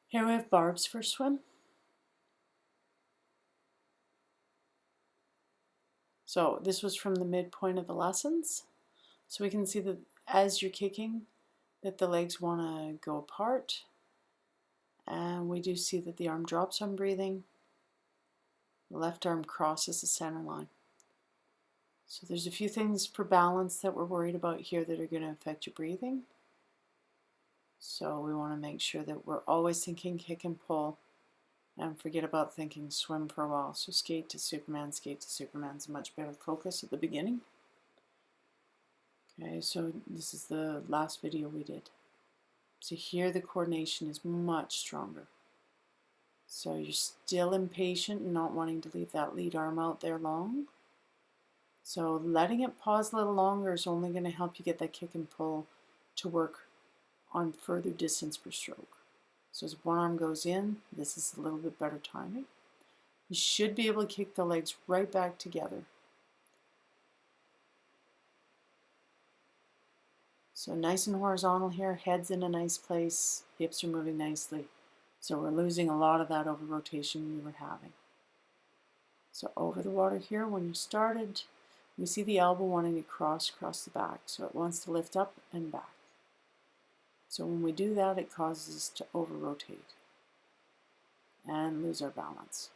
Here we have Barb's first swim. So this was from the midpoint of the lessons. So we can see that as you're kicking, that the legs want to go apart. And we do see that the arm drops on breathing. The left arm crosses the center line. So there's a few things for balance that we're worried about here that are going to affect your breathing. So we want to make sure that we're always thinking kick and pull and forget about thinking swim for a while. So skate to Superman is a much better focus at the beginning. Okay, so this is the last video we did. So here the coordination is much stronger. So you're still impatient and not wanting to leave that lead arm out there long. So letting it pause a little longer is only going to help you get that kick and pull to work on further distance per stroke. So as one arm goes in, this is a little bit better timing. You should be able to kick the legs right back together. So nice and horizontal here, head's in a nice place, hips are moving nicely. So we're losing a lot of that over rotation we were having. So over the water here, when you started, we see the elbow wanting to cross across the back. So it wants to lift up and back. So when we do that, it causes us to over-rotate and lose our balance.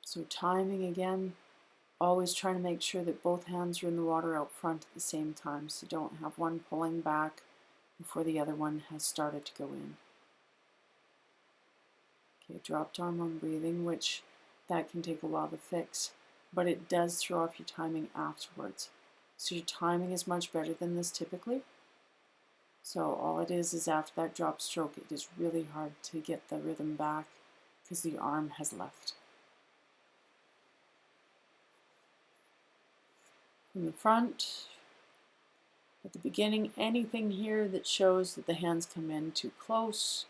So timing again, always trying to make sure that both hands are in the water out front at the same time, so don't have one pulling back before the other one has started to go in. Okay, dropped arm on breathing, which that can take a while to fix, but it does throw off your timing afterwards. So your timing is much better than this typically. So all it is after that drop stroke, it is really hard to get the rhythm back because the arm has left. From the front, at the beginning, anything here that shows that the hands come in too close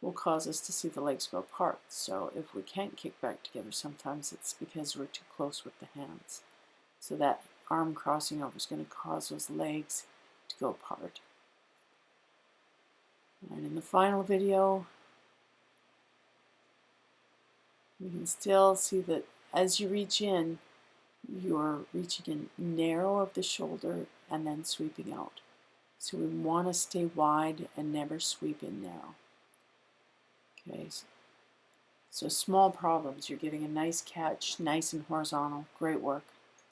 will cause us to see the legs go apart. So if we can't kick back together, sometimes it's because we're too close with the hands. So that arm crossing over is going to cause those legs to go apart. And in the final video, we can still see that as you reach in, you're reaching in narrow of the shoulder and then sweeping out. So we want to stay wide and never sweep in narrow. Okay, so small problems. You're getting a nice catch, nice and horizontal, great work.